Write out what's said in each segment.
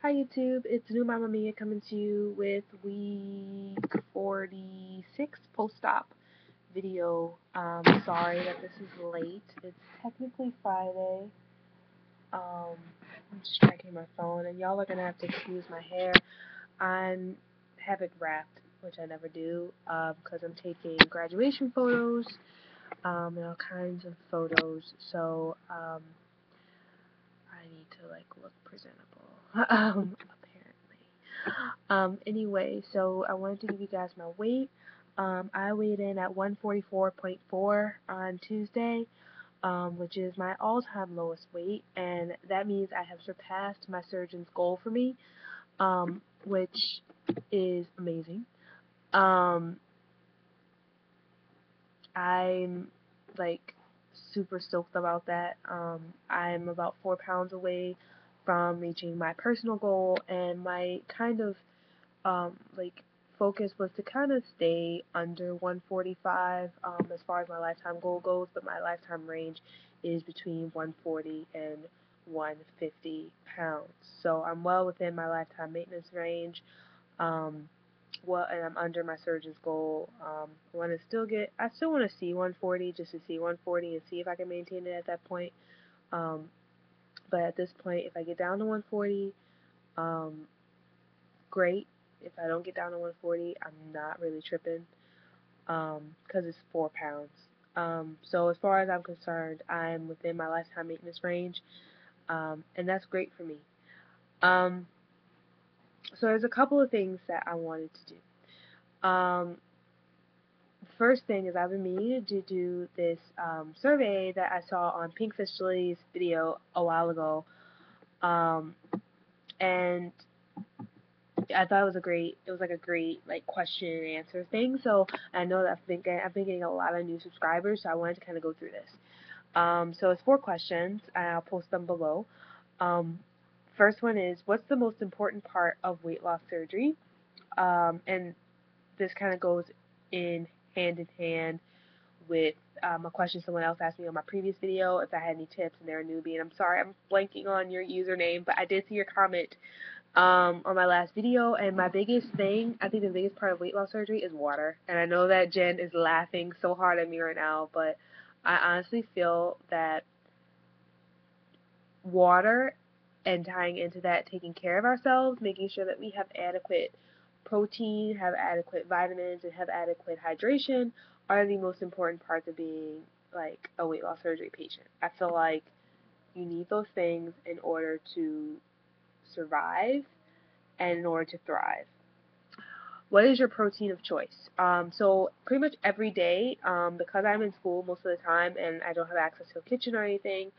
Hi YouTube, it's New Mama Mia coming to you with week 46 post-op video. Sorry that this is late. It's technically Friday. I'm just checking my phone and y'all are gonna have to excuse my hair. I'm have it wrapped, which I never do, because I'm taking graduation photos, and all kinds of photos, so I need to like look presentable. Apparently. Anyway, so I wanted to give you guys my weight. I weighed in at 144.4 on Tuesday, which is my all-time lowest weight, and that means I have surpassed my surgeon's goal for me, which is amazing. I'm like super stoked about that. I'm about 4 pounds away from reaching my personal goal, and my kind of like focus was to kind of stay under 145 as far as my lifetime goal goes, but my lifetime range is between 140 and 150 pounds. So I'm well within my lifetime maintenance range. And I'm under my surgeon's goal. I still want to see 140 just to see 140 and see if I can maintain it at that point. Um, but at this point, if I get down to 140, great. If I don't get down to 140, I'm not really tripping, because it's 4 pounds. So as far as I'm concerned, I'm within my lifetime maintenance range, and that's great for me. Um, so there's a couple of things that I wanted to do. First thing is I've been meaning to do this survey that I saw on Pink Fish's video a while ago, and I thought it was like a great like question and answer thing. So I know that I've been getting a lot of new subscribers, so I wanted to kind of go through this. So it's 4 questions, and I'll post them below. Um, First one is, what's the most important part of weight loss surgery? And this kind of goes in hand with a question someone else asked me on my previous video if I had any tips and they're a newbie. And I'm sorry, I'm blanking on your username, but I did see your comment on my last video, and my biggest thing, I think the biggest part of weight loss surgery is water. And I know that Jen is laughing so hard at me right now, but I honestly feel that water, and tying into that, taking care of ourselves, making sure that we have adequate protein, have adequate vitamins, and have adequate hydration are the most important parts of being like a weight loss surgery patient. I feel like you need those things in order to survive and in order to thrive. What is your protein of choice? So pretty much every day, because I'm in school most of the time and I don't have access to a kitchen or anything,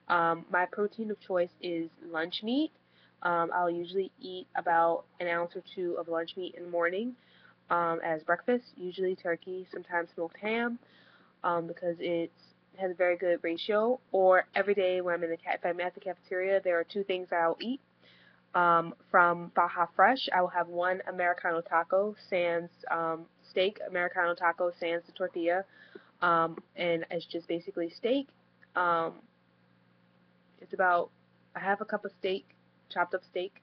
my protein of choice is lunch meat. I'll usually eat about an ounce or two of lunch meat in the morning as breakfast, usually turkey, sometimes smoked ham, because it has a very good ratio. Or every day when if I'm at the cafeteria, there are two things that I'll eat. From Baja Fresh, I will have one Americano taco sans steak, Americano taco sans the tortilla, and it's just basically steak. Um, it's about a half a cup of steak, chopped up steak.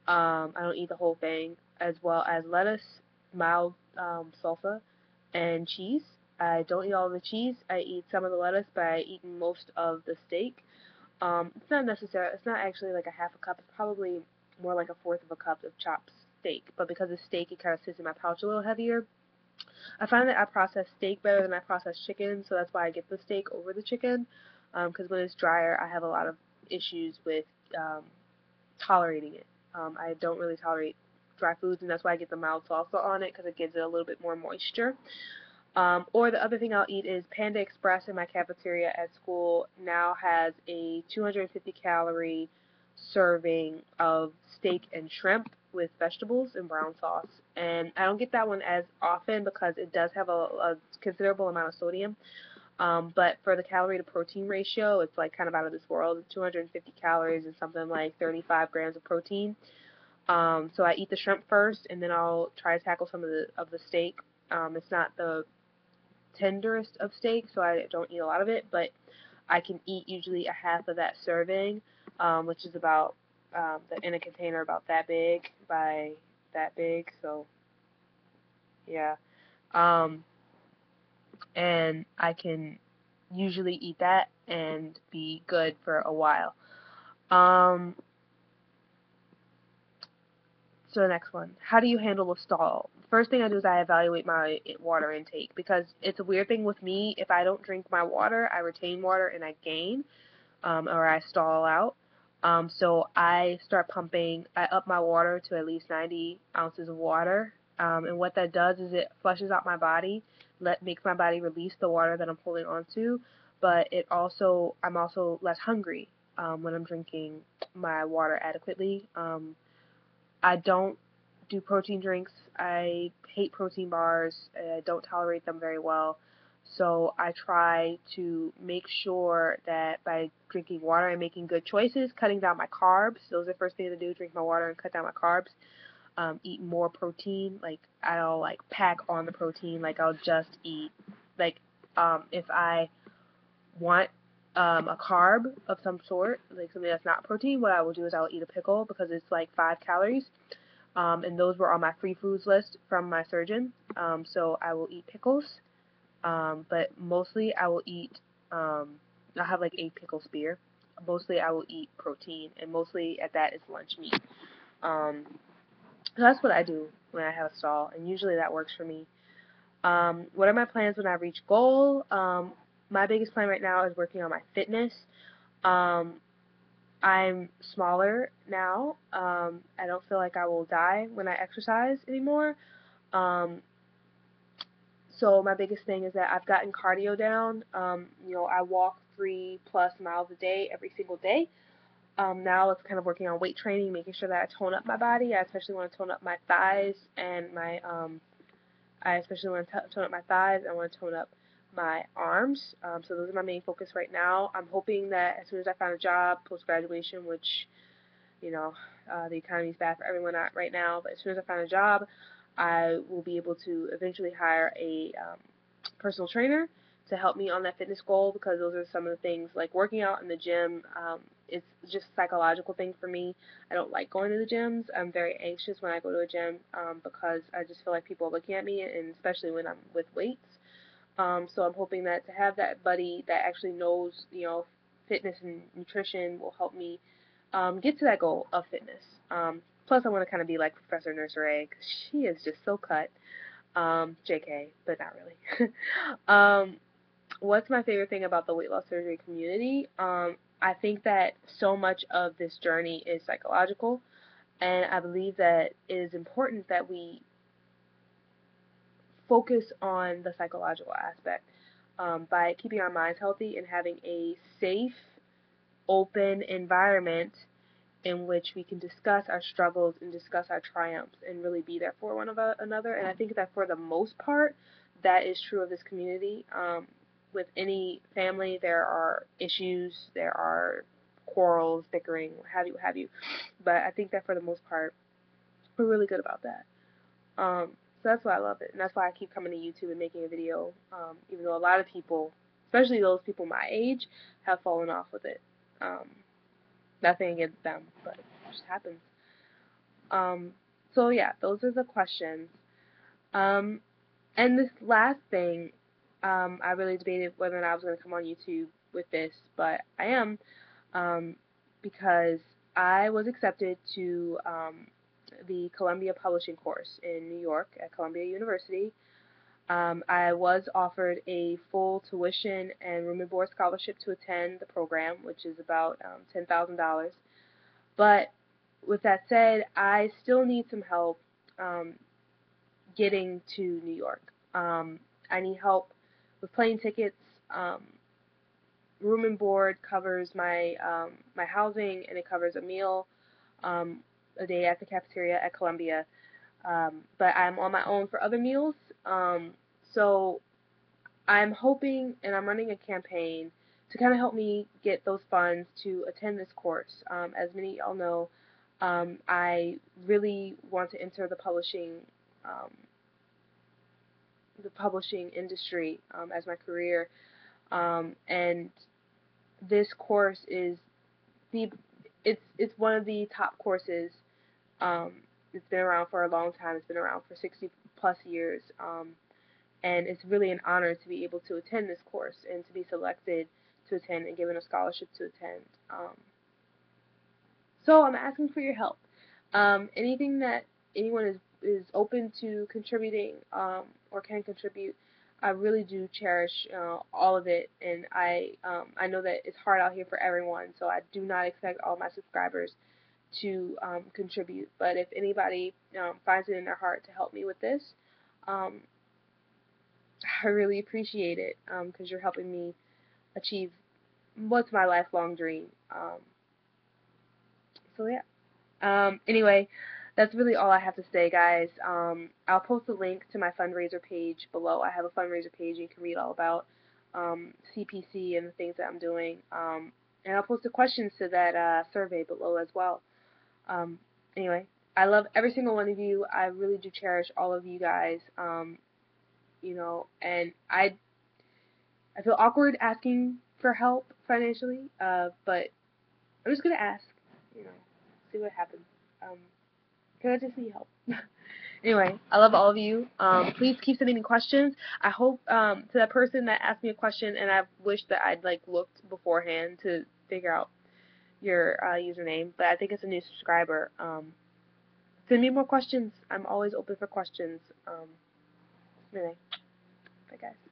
I don't eat the whole thing, as well as lettuce, mild salsa, and cheese. I don't eat all the cheese. I eat some of the lettuce, but I eat most of the steak. It's not necessary. It's not actually like a half a cup. It's probably more like a fourth of a cup of chopped steak. But because it's steak, it kind of sits in my pouch a little heavier. I find that I process steak better than I process chicken, so that's why I get the steak over the chicken. Because when it's drier, I have a lot of issues with um, tolerating it. I don't really tolerate dry foods, and that's why I get the mild salsa on it, because it gives it a little bit more moisture. Or the other thing I'll eat is Panda Express in my cafeteria at school now has a 250 calorie serving of steak and shrimp with vegetables and brown sauce. And I don't get that one as often because it does have a considerable amount of sodium. But for the calorie to protein ratio, it's like kind of out of this world. 250 calories and something like 35 grams of protein. So I eat the shrimp first, and then I'll try to tackle some of the steak. It's not the tenderest of steak, so I don't eat a lot of it, but I can eat usually a half of that serving, which is about in a container about that big by that big. So yeah, um, and I can usually eat that and be good for a while. Um, So the next one, how do you handle a stall? First thing I do is I evaluate my water intake, because it's a weird thing with me. If I don't drink my water, I retain water and I gain, or I stall out. So I start pumping. I up my water to at least 90 ounces of water, and what that does is it flushes out my body, makes my body release the water that I'm holding onto. But I'm also less hungry when I'm drinking my water adequately. I don't do protein drinks. I hate protein bars. I don't tolerate them very well. So I try to make sure that by drinking water, I'm making good choices, cutting down my carbs. Those are the first things to do, drink my water and cut down my carbs. Eat more protein. Like, I'll like pack on the protein. Like, I'll just eat, like, if I want a carb of some sort, like something that's not protein, what I will do is I'll eat a pickle, because it's like 5 calories. And those were on my free foods list from my surgeon. So I will eat pickles, but mostly I will eat, I'll have like a pickle spear. Mostly I will eat protein, and mostly at that is lunch meat. Um, so that's what I do when I have a stall, and usually that works for me. What are my plans when I reach goal? My biggest plan right now is working on my fitness. Um, I'm smaller now. I don't feel like I will die when I exercise anymore. Um, so my biggest thing is that I've gotten cardio down. I walk 3+ miles a day every single day. Now it's kind of working on weight training, making sure that I tone up my body. I especially want to tone up my thighs and I especially want to tone up my thighs. I want to tone up my arms. So those are my main focus right now. I'm hoping that as soon as I find a job post graduation, which the economy is bad for everyone right now, but as soon as I find a job, I will be able to eventually hire a personal trainer to help me on that fitness goal, because those are some of the things, like working out in the gym. It's just a psychological thing for me. I don't like going to the gyms. I'm very anxious when I go to a gym, because I just feel like people are looking at me, and especially when I'm with weights. So I'm hoping that to have that buddy that actually knows, fitness and nutrition will help me get to that goal of fitness. Plus, I want to kind of be like Professor Nurseray, because she is just so cut. JK, but not really. What's my favorite thing about the weight loss surgery community? I think that so much of this journey is psychological, and I believe that it is important that we focus on the psychological aspect, by keeping our minds healthy and having a safe, open environment in which we can discuss our struggles and discuss our triumphs and really be there for one another. And I think that for the most part, that is true of this community. With any family, there are issues, there are quarrels, bickering, what have you. But I think that for the most part, we're really good about that. So that's why I love it, and that's why I keep coming to YouTube and making a video, even though a lot of people, especially those people my age, have fallen off with it. Um, Nothing against them, but it just happens. Um, so yeah, those are the questions. Um, and this last thing, I really debated whether or not I was going to come on YouTube with this, but I am, because I was accepted to the Columbia Publishing course in New York at Columbia University. I was offered a full tuition and room and board scholarship to attend the program, which is about $10,000. But with that said, I still need some help um, getting to New York. I need help with plane tickets. Um, Room and board covers my housing, and it covers a meal um, a day at the cafeteria at Columbia. But I'm on my own for other meals. Um, so I'm hoping, and I'm running a campaign to kind of help me get those funds to attend this course. As many of y'all know, I really want to enter um, the publishing industry as my career, and this course is the it's one of the top courses. It's been around for a long time. It's been around for 60 plus years. And it's really an honor to be able to attend this course and to be selected to attend and given a scholarship to attend. So I'm asking for your help. Anything that anyone is open to contributing or can contribute, I really do cherish all of it, and I know that it's hard out here for everyone, so I do not expect all my subscribers to contribute. But if anybody finds it in their heart to help me with this, um, I really appreciate it because you're helping me achieve what's my lifelong dream. So yeah. Anyway, that's really all I have to say, guys. I'll post a link to my fundraiser page below. I have a fundraiser page you can read all about CPC and the things that I'm doing. And I'll post the questions to that survey below as well. Anyway, I love every single one of you. I really do cherish all of you guys. You know, and I feel awkward asking for help financially, but I'm just gonna ask. You know, see what happens. Because I just need help. Anyway, I love all of you. Please keep sending me questions. I hope to that person that asked me a question, and I wish that I'd like looked beforehand to figure out your username, but I think it's a new subscriber. Send me more questions. I'm always open for questions. Anyway, bye guys.